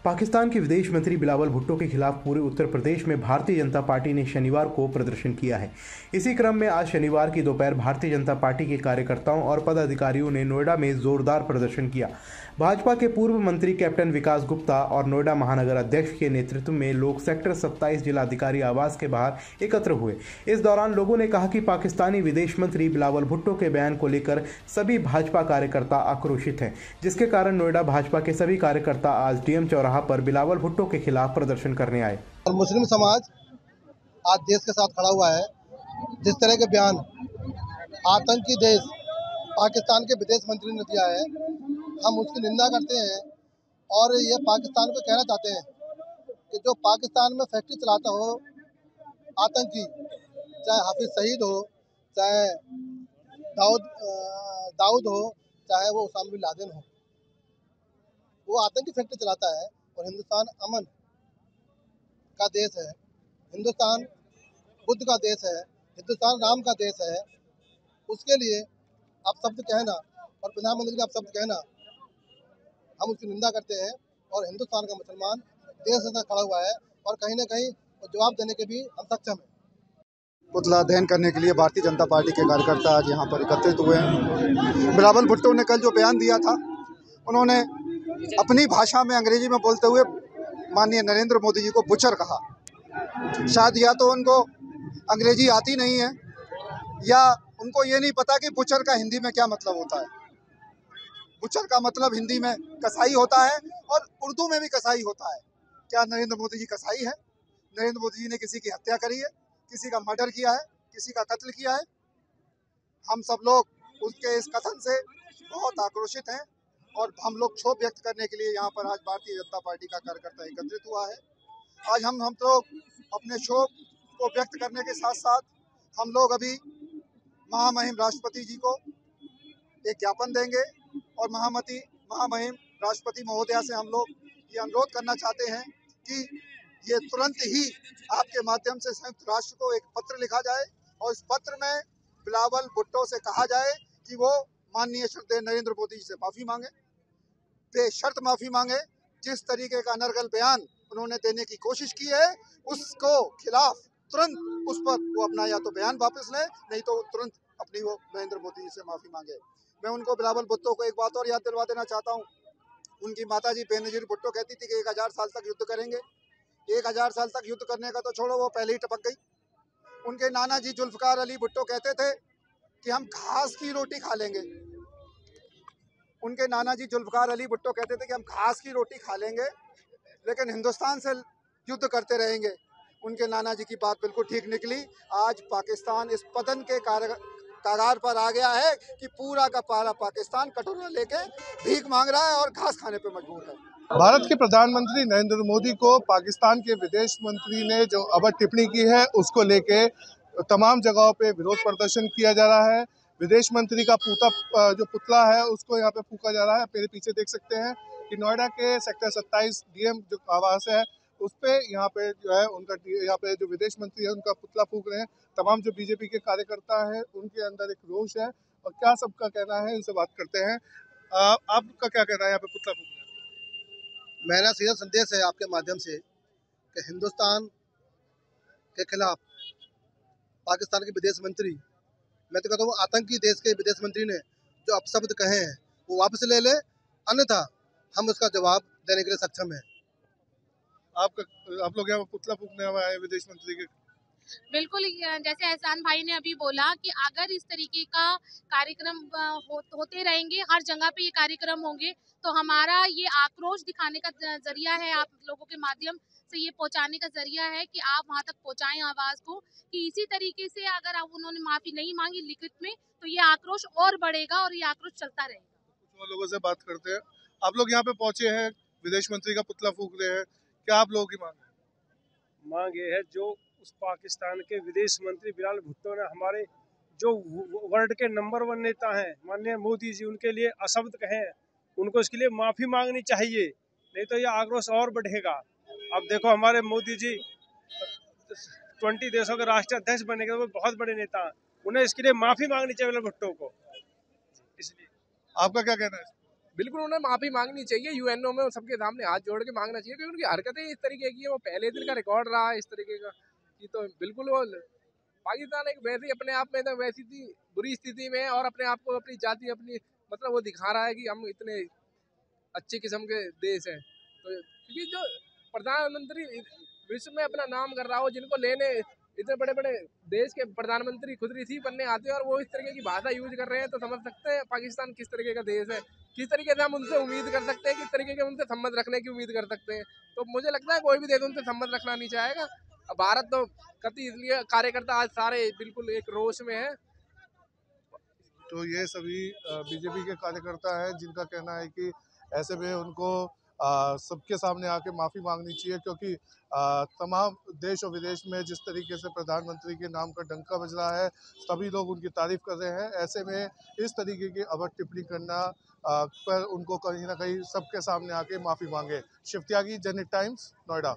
पाकिस्तान के विदेश मंत्री बिलावल भुट्टो के खिलाफ पूरे उत्तर प्रदेश में भारतीय जनता पार्टी ने शनिवार को प्रदर्शन किया है। इसी क्रम में आज शनिवार की दोपहर भारतीय जनता पार्टी के कार्यकर्ताओं और पदाधिकारियों ने नोएडा में जोरदार प्रदर्शन किया। भाजपा के पूर्व मंत्री कैप्टन विकास गुप्ता और नोएडा महानगर अध्यक्ष के नेतृत्व में लोग सेक्टर 27 जिलाधिकारी आवास के बाहर एकत्र हुए। इस दौरान लोगों ने कहा कि पाकिस्तानी विदेश मंत्री बिलावल भुट्टो के बयान को लेकर सभी भाजपा कार्यकर्ता आक्रोशित हैं, जिसके कारण नोएडा भाजपा के सभी कार्यकर्ता आज डीएम चौराहा पर बिलावल भुट्टो के खिलाफ प्रदर्शन करने आए। और मुस्लिम समाज आज देश के साथ खड़ा हुआ है। जिस तरह के बयान आतंकी देश पाकिस्तान के विदेश मंत्री ने दिया है, हम उसकी निंदा करते हैं और ये पाकिस्तान को कहना चाहते हैं कि जो पाकिस्तान में फैक्ट्री चलाता हो आतंकी, चाहे हाफिज सईद हो, चाहे दाऊद हो, चाहे वो उसामा बिन लादेन हो, वो आतंकी फैक्ट्री चलाता है। और हिंदुस्तान अमन का देश है, हिंदुस्तान बुद्ध का देश है, हिंदुस्तान राम का देश है। उसके लिए आप शब्द कहना और प्रधानमंत्री ने आप शब्द कहना, हम उसकी निंदा करते हैं। और हिंदुस्तान का मुसलमान देश से खड़ा हुआ है और कहीं ना कहीं जवाब देने के भी हम सक्षम हैं। पुतला दहन करने के लिए भारतीय जनता पार्टी के कार्यकर्ता आज यहाँ पर एकत्रित हुए हैं। बिलावल भुट्टो ने कल जो बयान दिया था, उन्होंने अपनी भाषा में अंग्रेजी में बोलते हुए माननीय नरेंद्र मोदी जी को बुचर कहा। शायद या तो उनको अंग्रेजी आती नहीं है या उनको ये नहीं पता कि बुचर का हिंदी में क्या मतलब होता है। बुचर का मतलब हिंदी में कसाई होता है और उर्दू में भी कसाई होता है। क्या नरेंद्र मोदी जी कसाई है? नरेंद्र मोदी जी ने किसी की हत्या करी है, किसी का मर्डर किया है, किसी का कत्ल किया है? हम सब लोग उसके इस कथन से बहुत आक्रोशित हैं और हम लोग क्षोभ व्यक्त करने के लिए यहाँ पर आज भारतीय जनता पार्टी का कार्यकर्ता एकत्रित हुआ है। आज हम लोग अपने क्षोभ को व्यक्त करने के साथ साथ हम लोग अभी महामहिम राष्ट्रपति जी को एक ज्ञापन देंगे और महामहिम राष्ट्रपति महोदया से हम लोग ये अनुरोध करना चाहते हैं कि ये तुरंत ही आपके माध्यम से संयुक्त राष्ट्र को एक पत्र लिखा जाए और इस पत्र में बिलावल भुट्टो से कहा जाए कि वो माननीय श्रद्धेय नरेंद्र मोदी जी से माफ़ी मांगे, बेशर्त माफ़ी मांगे। जिस तरीके का अनर्गल बयान उन्होंने देने की कोशिश की है, उसको खिलाफ तुरंत उस पर वो अपना या तो बयान वापस लें, नहीं तो तुरंत अपनी वो नरेंद्र मोदी जी से माफ़ी मांगे। मैं उनको बिलावल भुट्टो को एक बात और याद दिलवा देना चाहता हूँ। उनकी माताजी बेनज़ीर भुट्टो कहती थी कि 1000 साल तक युद्ध करेंगे। 1000 साल तक युद्ध करने का तो छोड़ो, वो पहले ही टपक गई। उनके नाना जी जुल्फ़िकार अली भुट्टो कहते थे कि हम घास की रोटी खा लेंगे। उनके नाना जी जुल्फ़िकार अली भुट्टो कहते थे कि हम घास की रोटी खा लेंगे लेकिन हिंदुस्तान से युद्ध करते रहेंगे। उनके नाना जी की बात बिल्कुल ठीक निकली। आज पाकिस्तान इस पतन के कगार पर आ गया है कि पूरा का पूरा पाकिस्तान कटोरा लेके भीख मांग रहा है और घास खाने पे मजबूर है। भारत के प्रधानमंत्री नरेंद्र मोदी को पाकिस्तान के विदेश मंत्री ने जो अभद्र टिप्पणी की है, उसको लेके तमाम जगहों पे विरोध प्रदर्शन किया जा रहा है। विदेश मंत्री का जो पुतला है उसको यहाँ पे फूंका जा रहा है। मेरे पीछे देख सकते हैं कि नोएडा के सेक्टर 27 डीएम जो आवास है उस पे यहाँ पे जो है उनका यहाँ पे जो विदेश मंत्री है उनका पुतला फूंक रहे हैं। तमाम जो बीजेपी के कार्यकर्ता हैं उनके अंदर एक रोष है और क्या सबका कहना है इनसे बात करते हैं। आपका क्या कहना है यहाँ पे पुतला फूंक रहे हैं? मेरा सीधा संदेश है आपके माध्यम से कि हिंदुस्तान के खिलाफ पाकिस्तान के विदेश मंत्री, मैं तो कहता हूँ आतंकी देश के विदेश मंत्री ने जो अपशब्द कहे हैं वो वापस ले ले, अन्यथा हम उसका जवाब देने के लिए सक्षम हैं। आप लोग यहाँ पुतला फूंकने आए विदेश मंत्री के? बिल्कुल, जैसे एहसान भाई ने अभी बोला कि अगर इस तरीके का कार्यक्रम होते रहेंगे, हर जगह पे ये कार्यक्रम होंगे, तो हमारा ये आक्रोश दिखाने का जरिया है, आप लोगों के माध्यम से ये पहुंचाने का जरिया है कि आप वहां तक पहुंचाएं आवाज को कि इसी तरीके से अगर आप उन्होंने माफी नहीं मांगी लिखित में तो ये आक्रोश और बढ़ेगा और ये आक्रोश चलता रहेगा। कुछ और लोगों से बात करते हैं। आप लोग यहाँ पे पहुंचे हैं, विदेश मंत्री का पुतला फूंक रहे हैं, क्या आप लोगों की मांग है? मांग ये है जो उस पाकिस्तान के विदेश मंत्री बिलावल भुट्टो ने हमारे जो वर्ल्ड के नंबर 1 नेता हैं माननीय मोदी जी, उनके लिए अशब्द कहे हैं, उनको इसके लिए माफ़ी मांगनी चाहिए, नहीं तो ये आक्रोश और बढ़ेगा। अब देखो हमारे मोदी जी 20 देशों के राष्ट्रीय अध्यक्ष बने गए, वो बहुत बड़े नेता हैं, उन्हें इसके लिए माफ़ी मांगनी चाहिए बिलावल भुट्टो को। इसलिए आपका क्या कहना है? बिल्कुल उन्हें माफ़ी मांगनी चाहिए, यूएनओ में सबके सामने हाथ जोड़ के मांगना चाहिए, क्योंकि उनकी हरकतें इस तरीके की है, वो पहले दिन का रिकॉर्ड रहा है इस तरीके का कि तो बिल्कुल वो पाकिस्तान एक वैसे ही अपने आप में तो वैसी थी बुरी स्थिति में है, और अपने आप को अपनी जाति अपनी मतलब वो दिखा रहा है कि हम इतने अच्छे किस्म के देश हैं। तो क्योंकि जो प्रधानमंत्री विश्व में अपना नाम कर रहा हो, जिनको लेने इतने बड़े बड़े देश के प्रधानमंत्री खुद रिसीव करने आते हैं और वो इस तरीके की भाषा यूज कर रहे हैं, तो समझ सकते हैं पाकिस्तान किस तरीके का देश है, किस तरीके से हम उनसे उम्मीद कर सकते हैं, किस तरीके के उनसे संबंध रखने की उम्मीद कर सकते हैं। तो मुझे लगता है कोई भी देश उनसे संबंध रखना नहीं चाहेगा। भारत तो कति इसलिए कार्यकर्ता आज सारे बिल्कुल एक रोष में है। तो ये सभी बीजेपी के कार्यकर्ता हैं जिनका कहना है कि ऐसे में उनको सबके सामने आके माफ़ी मांगनी चाहिए, क्योंकि तमाम देश और विदेश में जिस तरीके से प्रधानमंत्री के नाम का डंका बज रहा है, सभी लोग उनकी तारीफ कर रहे हैं। ऐसे में इस तरीके की अभद्र टिप्पणी करना पर उनको कहीं ना कहीं सबके सामने आके माफ़ी मांगे। शिव त्यागी, जनहित टाइम्स, नोएडा।